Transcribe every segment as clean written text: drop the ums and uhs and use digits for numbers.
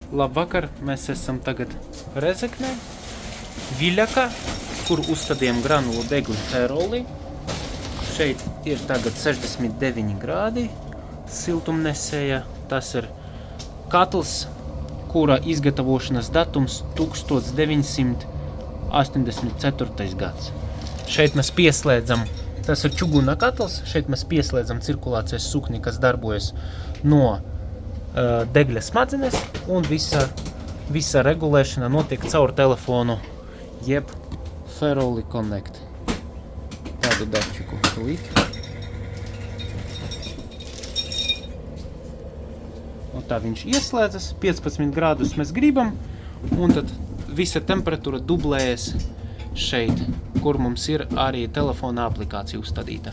Labvakar, mēs esam tagad Rezeknē, Viļakā, kur uzstādījām granulu degli feroli. Šeit ir tagad 69 grādi siltumnesēja. Tas ir katls, kura izgatavošanas datums 1984. gads. Šeit mēs pieslēdzam, tas ir čuguna katls, šeit mēs pieslēdzam cirkulācijas sukni, kas darbojas no degļa smadzenes, un visa regulēšana notiek caur telefonu, jeb Feroli Connect. Tādu daķiku klīt. Un tā viņš ieslēdzas, 15 grādus mēs gribam, un tad visa temperatūra dublējas šeit, kur mums ir arī telefona aplikācija uzstādīta.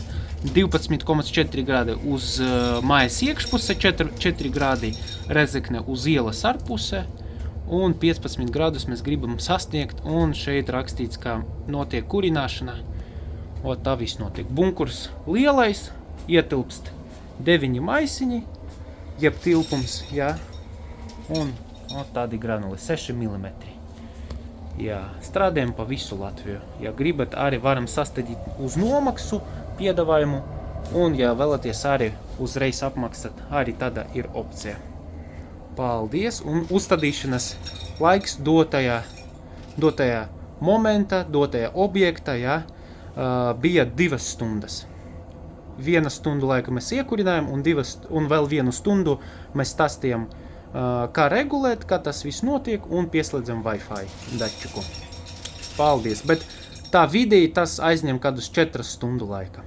12,4 grādi uz mājas iekšpuse, 4 grādi Rezekne uz ielas ārpuse, un 15 grādus mēs gribam sasniegt, un šeit rakstīts, kā notiek kurināšana. O, tā viss notiek. Bunkurs lielais, ietilpst 9 maisiņi, jeb tilpums, jā, un tādi granuli, 6 mm. Jā, strādājam pa visu Latviju. Ja gribat, arī varam sastādīt uz nomaksu piedāvājumu, un ja vēlaties arī uzreiz apmaksāt, arī tāda ir opcija. Paldies, un uzstādīšanas laiks dotajā momentā, dotajā objektā, jā, bija 2 stundas. 1 stundu laika mēs iekurinājām, un vēl 1 stundu mēs stāstījām, kā regulēt, kā tas viss notiek, un pieslēdzam Wi-Fi daķiku. Paldies, bet tā vidēji tas aizņem kādus 4 stundu laika.